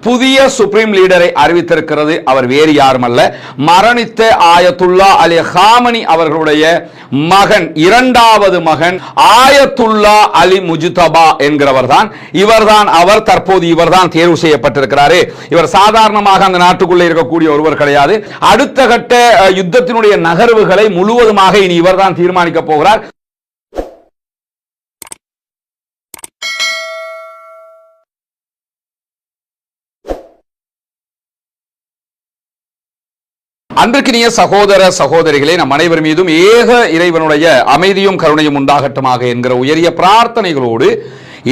புதிய சுப்ரீம் லீடரை அறிவித்திருக்கிறது. அவர் வேறு யாருமல்ல, மரணித்த ஆயத்துல்லா அலி ஹாமனி அவர்களுடைய மகன், இரண்டாவது மகன் ஆயத்துல்லா அலி முஜ்தபா என்கிறவர் தான். இவர்தான் அவர். தற்போது இவர்தான் தேர்வு செய்யப்பட்டிருக்கிறார். இவர் சாதாரணமாக அந்த நாட்டுக்குள்ளே இருக்கக்கூடிய ஒருவர் கிடையாது. அடுத்த கட்ட யுத்தத்தினுடைய நகர்வுகளை முழுவதுமாக இனி இவர்தான் தீர்மானிக்க போகிறார். அன்பிற்கினிய சகோதர சகோதரிகளே, நம் அனைவர் மீதும் ஏக இறைவனுடைய அமைதியும் கருணையும் உண்டாகட்டுமாக என்கிற உயரிய பிரார்த்தனைகளோடு,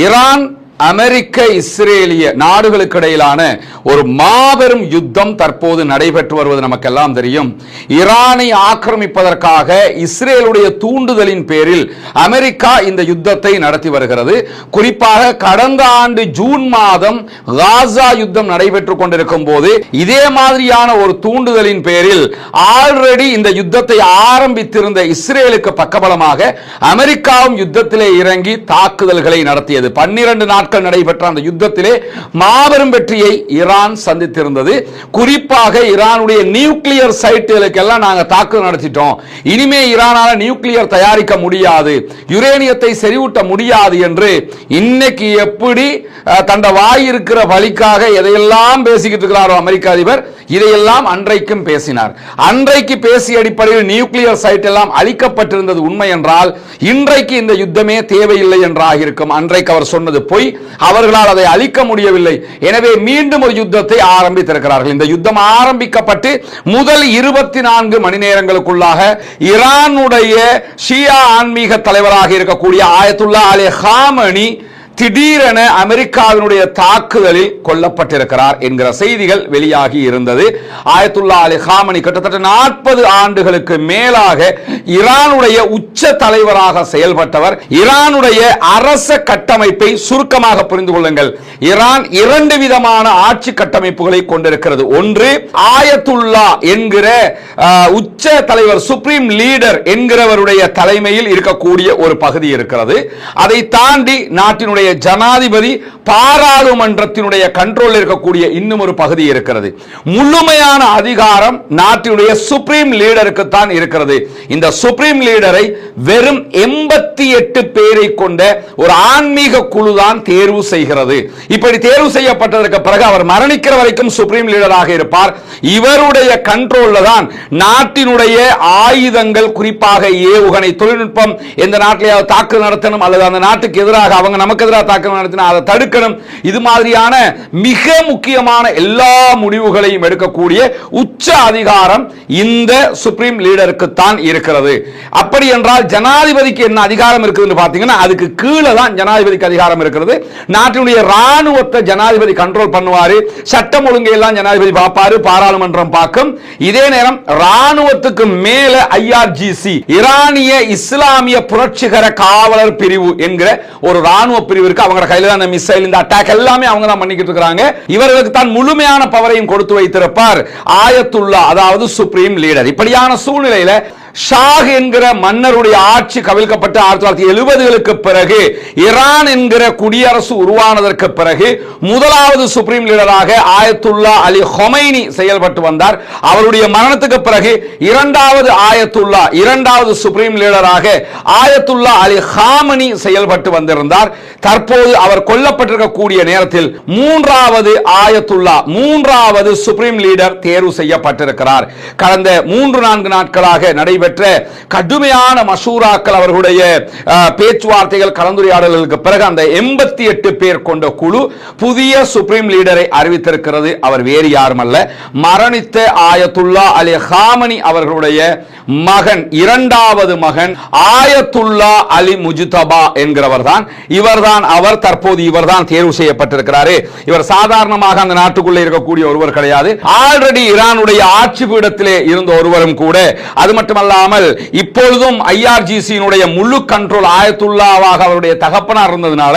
ஈரான் அமெரிக்க இஸ்ரேலிய நாடுகளுக்கு இடையிலான ஒரு மாபெரும் யுத்தம் தற்போது நடைபெற்று வருவது நமக்கெல்லாம் தெரியும். ஈரானை ஆக்கிரமிப்பதற்காக இஸ்ரேலுடைய தூண்டுதலின் பேரில் அமெரிக்கா இந்த யுத்தத்தை நடத்தி வருகிறது. குறிப்பாக கடந்த ஆண்டு ஜூன் மாதம் காசா யுத்தம் நடைபெற்றுக் கொண்டிருக்கும் போது இதே மாதிரியான ஒரு தூண்டுதலின் பேரில் ஆல்ரெடி இந்த யுத்தத்தை ஆரம்பித்திருந்த இஸ்ரேலுக்கு பக்கபலமாக அமெரிக்காவும் யுத்தத்திலே இறங்கி தாக்குதல்களை நடத்தியது. 12 நாட்கள் நடைபெற்ற அந்த யுத்தத்திலே மாபெரும் வெற்றியை ஈரான் சந்தித்திருந்தது. குறிப்பாக ஈரானுடைய நியூக்ளியர் சைட்டுகளுக்கு எல்லாம் நாங்கள் தாக்குதல் நடத்திட்டோம், இனிமே ஈரானால நியூக்ளியர் தயாரிக்க முடியாது, யுரேனியத்தை செறிவூட்ட முடியாது என்று இன்னைக்கு எப்படி தண்ட வாய் இருக்கிற வழிக்காக எதையெல்லாம் பேசிக்கிட்டு இருக்கிறாரோ அமெரிக்க அதிபர், இதையெல்லாம் அன்றைக்கும் பேசினார். அன்றைக்கு பேசிய அடிப்படையில் நியூக்ளியர் சைட் எல்லாம் அழிக்கப்பட்டிருந்தது உண்மை என்றால் இன்றைக்கு இந்த யுத்தமே தேவையில்லை என்றாக இருக்கும். அன்றைக்கு அவர் சொன்னது பொய், அவர்களால் அதை அழிக்க முடியவில்லை. எனவே மீண்டும் ஒரு யுத்தத்தை ஆரம்பித்திருக்கிறார்கள். இந்த யுத்தம் ஆரம்பிக்கப்பட்டு முதல் 24 மணி நேரங்களுக்குள்ளாக ஈரானுடைய ஷியா ஆன்மீக தலைவராக இருக்கக்கூடிய ஆயத்துல்லா அலி ஹாமனி திடீரென அமெரிக்காவினுடைய தாக்குதலில் கொல்லப்பட்டிருக்கிறார் என்கிற செய்திகள் வெளியாகி இருந்தது. ஆயத்துல்லா அலி ஹாமனி கிட்டத்தட்ட 40 ஆண்டுகளுக்கு மேலாக ஈரானுடைய உச்ச தலைவராக செயல்பட்டவர். ஈரானுடைய அரச கட்டமைப்பை சுருக்கமாக புரிந்து கொள்ளுங்கள். ஈரான் 2 விதமான ஆட்சி கட்டமைப்புகளை கொண்டிருக்கிறது. ஒன்று ஆயத்துல்லா என்கிற உச்ச தலைவர், சுப்ரீம் லீடர் என்கிறவருடைய தலைமையில் இருக்கக்கூடிய ஒரு பகுதி இருக்கிறது. அதை தாண்டி நாட்டினுடைய ஜனாதிபதி, பாராளுமன்றத்தினுடைய கண்ட்ரோல் இருக்கக்கூடிய இன்னும் ஒரு பகுதி இருக்கிறது. முழுமையான அதிகாரம் நாட்டினுடைய சுப்ரீம் லீடருக்கு தான் இருக்கிறது. இந்த சுப்ரீம் லீடரை வெறும் 88 பேரை கொண்ட ஒரு ஆன்மீக குழு தான் தேர்வு செய்கிறது. இப்படி தேர்வு செய்யப்பட்டதற்கு பிறகு அவர் மரணிக்கிற வரைக்கும் சுப்ரீம் லீடராக இருப்பார். இவருடைய கண்ட்ரோல்ல தான் நாட்டினுடைய ஆயுதங்கள், குறிப்பாக ஏவுகணை தொழில்நுட்பம், எந்த நாட்டிலேயாவது தாக்குதல் நடத்தணும் அல்லது அந்த நாட்டுக்கு எதிராக அவங்க நமக்கு தாக்குதல் நடத்தினா அதை தடுக்கணும், இது மாதிரியான மிக முக்கியமான எல்லா முடிவுகளையும் எடுக்கக்கூடிய உச்ச அதிகாரம் இந்த சுப்ரீம் லீடருக்கு தான் இருக்கிறது. அப்படி என்றால் ஜனாதிபதிக்கு என்ன அதிகாரம் இருக்குதுன்னு பார்த்தீங்கன்னா அதுக்கு கீழே தான் ஜனாதிபதிக்கு அதிகாரம் இருக்கிறது. நாட்டினுடைய ராணுவத்தை ஜனாதிபதி கண்ட்ரோல் பண்ணுவாரு, சட்டம் ஒழுங்கை எல்லாம் ஜனாதிபதி பார்ப்பாரு, பாராளுமன்றம் பார்க்கும். இதே நேரம் ராணுவத்துக்கு மேல IRGC, ஈரானிய இஸ்லாமிய புரட்சிகர காவலர் பிரிவு என்கிற ஒரு ராணுவ பிரிவு இருக்கு. அவங்க கையில தான் மிசைல், இந்த அட்டாக் எல்லாமே அவங்க தான் பண்ணிக்கிட்டு இருக்காங்க. இவர்களுக்கு தான் முழுமையான பவரையும் கொடுத்து வைத்திருப்பார் ஆயத்துல்லா, அதாவது சுப்ரீம் லீடர். இப்படியான சூழ்நிலையில ஷாஹ் என்கிற மன்னருடைய ஆட்சி கவிழ்க்கப்பட்டு 1970களுக்கு பிறகு ஈரான் என்கிற குடியரசு உருவானதற்கு பிறகு முதலாவது சுப்ரீம் லீடராக ஆயத்துல்லா அலி ஹொமைனி செயல்பட்டு வந்தார். அவருடைய மரணத்துக்கு பிறகு இரண்டாவது ஆயத்துல்லா, இரண்டாவது சுப்ரீம் லீடராக ஆயத்துல்லா அலி ஹாமனி செயல்பட்டு வந்திருந்தார். தற்போது அவர் கொல்லப்பட்டிருக்கக்கூடிய நேரத்தில் மூன்றாவது ஆயத்துல்லா, மூன்றாவது சுப்ரீம் லீடர் தேர்வு செய்யப்பட்டிருக்கிறார். கடந்த 3-4 நாட்களாக நடைபெற்ற கடுமையான மசூராக்கள், அவர்களுடைய பேச்சுவார்த்தைகள், கலந்துரையாடல்களுக்கு பிறகு அந்த 88 பேர் கொண்ட குழு புதிய சுப்ரீம் லீடரை அறிவித்திருக்கிறது. அவர் வேறு யாருமல்ல, மரணித்த ஆயத்துல்லா அலி ஹாமனி அவர்களுடைய மகன், இரண்டாவது மகன் ஆயத்துல்லா அலி முஜ்தபா என்கிறவர் தான். இவர்தான் அவர். தற்போது இவர்தான் தேர்வு செய்யப்பட்டிருக்கிறார். இவர் சாதாரணமாக அந்த நாட்டுக்குள்ளே இருக்கக்கூடிய ஒருவர் கிடையாது. ஆல்ரெடி ஈரானுடைய ஆட்சி பீடத்திலே இருந்த ஒருவரும் கூட. அது மட்டுமல்ல, இப்ப இப்பொழுதும் ஐஆர்ஜிசியினுடைய முழு கண்ட்ரோல் ஆயத்துல்லாவாக அவருடைய தகப்பனார் இருந்ததுனால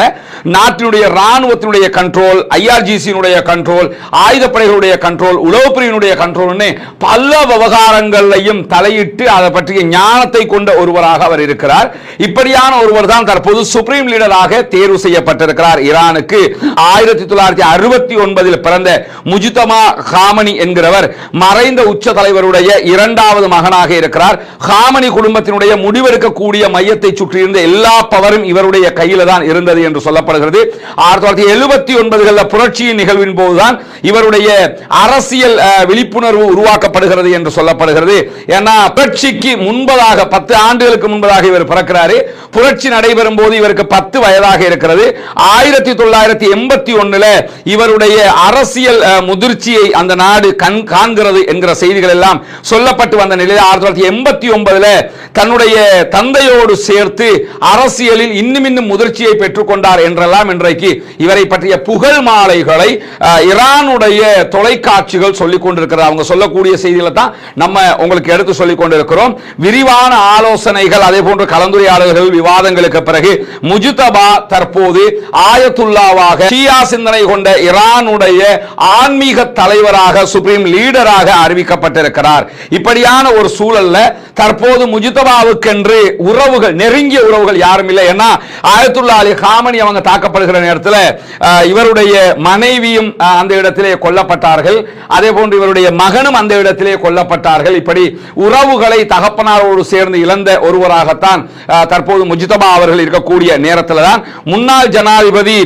நாட்டினுடைய ராணுவத்தினுடைய கண்ட்ரோல், ஐஆர்ஜிசியினுடைய கண்ட்ரோல், ஆயுதப்படைகளுடைய கண்ட்ரோல், உளவுப்பிரிவினுடைய கண்ட்ரோல்னு பல விவகாரங்களையும் தலையிட்டு அதை பற்றிய ஞானத்தை கொண்ட ஒருவராக அவர் இருக்கிறார். இப்படியான ஒருவர் தான் தற்போது சுப்ரீம் லீடராக தேர்வு செய்யப்பட்டிருக்கிறார். ஈரானுக்கு 1969 பிறந்த முஜ்தபா காமனி என்கிறவர் மறைந்த உச்ச தலைவருடைய இரண்டாவது மகனாக இருக்கிறார். காமனி குடும்பத்தினுடைய முடிவெடுக்கக்கூடிய மையத்தை சுற்றியிருந்த எல்லா பவரும் இவருடைய கையில் தான் இருந்தது என்று சொல்லப்படுகிறது. 1979 புரட்சியின் நிகழ்வின் போதுதான் இவருடைய அரசியல் விழிப்புணர்வு உருவாக்கப்படுகிறது என்று சொல்லப்படுகிறது. ஏன்னா புரட்சிக்கு முன்பதாக 10 ஆண்டுகளுக்கு முன்பதாக இவர் பிறக்கிறாரு. புரட்சி நடைபெறும் போது இவருக்கு 10 வயதாக இருக்கிறது. 1981 இவருடைய அரசியல் முதிர்ச்சியை அந்த நாடு காண்கிறது என்கிற செய்திகள் எல்லாம் சொல்லப்பட்டு வந்த நிலையில் 1989 தன்னுடைய தந்தையோடு சேர்த்து அரசியலில் இன்னும் முதிர்ச்சியை பெற்றுக்கொண்டார் என்றெல்லாம் இன்றைக்கு இவரை பற்றிய புகழ் மாலைகளை ஈரானுடைய தொலைக்காட்சிகள் சொல்லிக் கொண்டிருக்கிறார். அவங்க சொல்லக்கூடிய செய்திகளை தான் நம்ம உங்களுக்கு எடுத்து சொல்லிக் கொண்டிருக்கிறோம். விரிவான ஆலோசனைகள், அதே போன்ற கலந்துரையாடல்கள், விவாதங்களுக்கு பிறகு முஜ்தபா தற்போது ஆயத்துல்லாவாக ஷியா சிந்தனை கொண்ட ஈரானுடைய ஆன்மீக தலைவராக, சுப்ரீம் லீடராக அறிவிக்கப்பட்டிருக்கிறார். இப்படியான ஒரு சூழல்ல தற்போது முஜ்தபாவுக்கென்று உறவுகள், நெருங்கிய உறவுகள் யாரும் இல்லை. ஏன்னா ஆயத்துல்லா அலி காமனி அவங்க தாக்கப்படுகிற நேரத்தில் இவருடைய மனைவியும் அந்த இடத்திலே கொல்லப்பட்டார்கள். அதே போன்று இவருடைய மகனும் அந்த இடத்திலே கொல்லப்பட்டார்கள். இப்படி உறவுகளை தகப்பனாரோடு சேர்ந்து இழந்த ஒருவராகத்தான் தற்போது முஜ்தபா அவர்கள் இருக்கக்கூடிய நேரத்தில் தான் முன்னாள் ஜனாதிபதி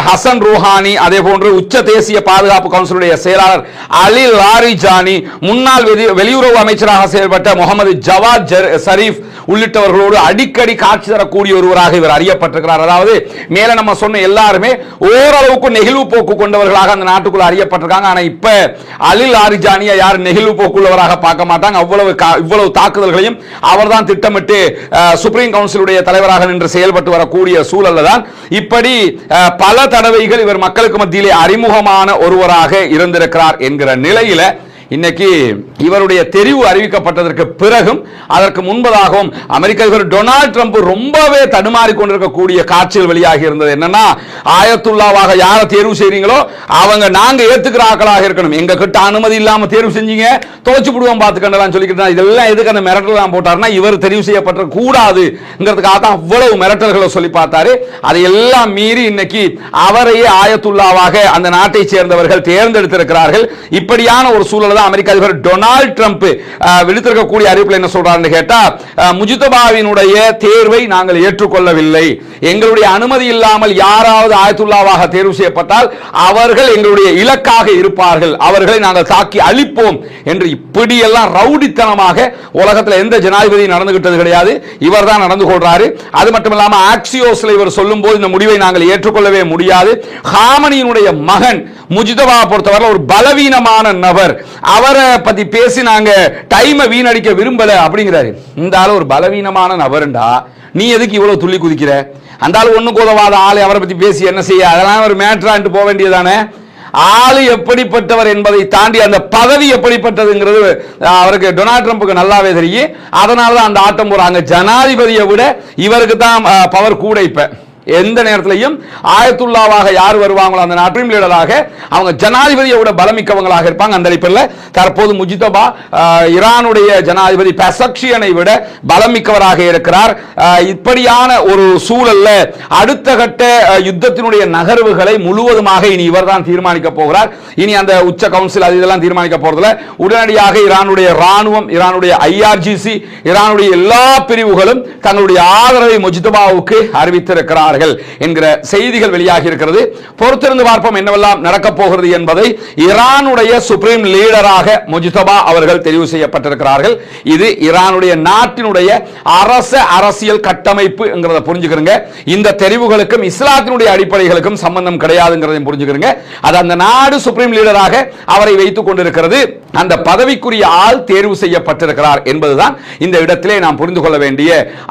ஹசன் ரூஹானி, அதே போன்று உச்ச தேசிய பாதுகாப்பு கவுன்சிலுடைய செயலாளர் அலி லாரிஜானி, முன்னாள் வெளியுறவு அமைச்சராக செயல்பட்ட முகமது ஜவாத் ஷரீப் உள்ளிட்டவர்களோடு அடிக்கடி காட்சி தரக்கூடிய ஒருவராக இவர் அறியப்பட்டிருக்கிறார். அதாவது மேல நம்ம சொன்ன எல்லாருமே ஓரளவுக்கு நெகிழ்வு போக்கு கொண்டவர்களாக அந்த நாட்டுக்குள்ள அறியப்பட்டிருக்காங்க. ஆனா இப்ப அலி லாரிஜானியை யார் நெகிழ்வு போக்குள்ளவராக பார்க்க மாட்டாங்க. இவ்வளவு தாக்குதல்களையும் அவர்தான் திட்டமிட்டு சுப்ரீம் கவுன்சிலுடைய தலைவராக நின்று செயல்பட்டு வரக்கூடிய சூழல்ல தான் இப்படி பல தடவைகள் இவர் மக்களுக்கு மத்தியிலே அறிமுகமான ஒருவராக இருந்திருக்கிறார் என்கிற நிலையில இன்னைக்கு இவருடைய தெரிவு அறிவிக்கப்பட்டதற்கு பிறகும் அதற்கு முன்பதாகவும் அமெரிக்க அதிபர் டொனால்ட் ட்ரம்ப் ரொம்பவே தடுமாறி கொண்டிருக்கக்கூடிய காட்சிகள் வெளியாகி இருந்தது. என்னன்னா, ஆயத்துல்லாவாக யாரை தேர்வு செய்றீங்களோ அவங்க நாங்க ஏத்துக்கிற ஆட்களாக இருக்கணும், எங்க கிட்ட அனுமதி இல்லாம தேர்வு செஞ்சீங்க தோச்சு விடுவோம் பாத்துக்கண்டலாம் சொல்லிக்கிட்டு இதெல்லாம் எதுக்கு அந்த மிரட்டல் போட்டாருன்னா இவர் தெரிவு செய்யப்பட்ட கூடாதுங்கிறதுக்காக தான் அவ்வளவு மிரட்டல்களை சொல்லி பார்த்தாரு. அதையெல்லாம் மீறி இன்னைக்கு அவரையே ஆயத்துல்லாவாக அந்த நாட்டை சேர்ந்தவர்கள் தேர்ந்தெடுத்திருக்கிறார்கள். இப்படியான ஒரு சூழல் அமெரிக்க அதிபர் டொனால்ட் ட்ரம்ப் விடுத்திருக்கக்கூடிய அறிவிப்பில் என்ன சொல்றாருன்னு கேட்டா, முஜ்தபாவினுடைய தேர்வை நாங்கள் ஏற்றுக்கொள்ளவில்லை, எங்களுடைய அனுமதி இல்லாமல் யாராவது ஆயத்துல்லாவாக தேர்வு செய்யப்பட்டால் அவர்கள் எங்களுடைய இலக்காக இருப்பார்கள், அவர்களை நாங்கள் தாக்கி அழிப்போம் என்று இப்படியெல்லாம் ரவுடித்தனமாக உலகத்தில் எந்த ஜனாதிபதி நடந்துகிட்டது கிடையாது. இவர் தான் நடந்து கொள்றாரு. அது மட்டுமில்லாம ஆக்சியோஸ்ல இவர் சொல்லும் போது இந்த முடிவை நாங்கள் ஏற்றுக்கொள்ளவே முடியாது. காமனியினுடைய மகன் முஜ்தபா பொறுத்தவரை ஒரு பலவீனமான நபர், அவரை பத்தி பேசி நாங்க டைமை வீணடிக்க விரும்பல அப்படிங்கிறாரு. இந்த ஆளு ஒரு பலவீனமான நபர்ண்டா நீ எதுக்கு இவ்வளவு துள்ளி குதிக்கிற? அந்த ஆளு ஒண்ணுக்கு உதவாத ஆளு அவரை பத்தி பேசி என்ன செய்ய? அதெல்லாம் ஒரு மேட்ரான்ட்டு போக வேண்டியதானே. ஆளு எப்படிப்பட்டவர் என்பதை தாண்டி அந்த பதவி எப்படிப்பட்டதுங்கிறது அவருக்கு டொனால்ட் ட்ரம்புக்கு நல்லாவே தெரியும். அதனாலதான் அந்த ஆட்டம் போறாங்க. ஜனாதிபதியை விட இவருக்கு தான் பவர் கூட. இப்ப எந்த நேரத்திலையும் ஆயத்துல்லாவாக யார் வருவாங்களோ அந்த நாட்டின் லீடராக அவங்க ஜனாதிபதியை விட பலமிக்கவங்களாக இருப்பாங்க. அந்த அடிப்படையில் தற்போது முஜ்தபா ஈரானுடைய ஜனாதிபதி பெசக்ஷியனை விட பலமிக்கவராக இருக்கிறார். இப்படியான ஒரு சூழல்ல அடுத்த கட்ட யுத்தத்தினுடைய நகர்வுகளை முழுவதுமாக இனி இவர் தான் தீர்மானிக்க போகிறார். இனி அந்த உச்ச கவுன்சில் அது இதெல்லாம் தீர்மானிக்க போறதுல உடனடியாக ஈரானுடைய ராணுவம், ஈரானுடைய ஐஆர்ஜிசி, ஈரானுடைய எல்லா பிரிவுகளும் தங்களுடைய ஆதரவை முஜ்தபாவுக்கு அறிவித்திருக்கிறார் என்கிற செய்திகள் வெளியாகி இருக்கிறது. பொறுத்திருந்து பார்ப்போம் என்னவெல்லாம் நடக்கப் போகிறது என்பதை. ஈரானுடைய சுப்ரீம் லீடராக முஜ்தபா அவர்கள் தெரிவு செய்யப்பட்டிருக்கிறார்கள். இது ஈரானுடைய நாட்டினுடைய அரசியல் கட்டமைப்பு புரிஞ்சுக்கிறங்க. இந்த தெரிவுகளுக்கும் இஸ்லாத்தினுடைய அடிப்படைகளுக்கும் சம்பந்தம் கிடையாதுங்கிறதையும் புரிஞ்சுக்கிறங்க. அது அந்த நாடு சுப்ரீம் லீடராக அவரை வைத்துக் கொண்டிருக்கிறது. அந்த பதவிக்குரிய ஆள் தேர்வு செய்யப்பட்டிருக்கிறார் என்பதுதான் இந்த இடத்திலே நாம் புரிந்து கொள்ள வேண்டிய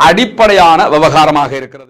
அடிப்படையான விவகாரமாக இருக்கிறது.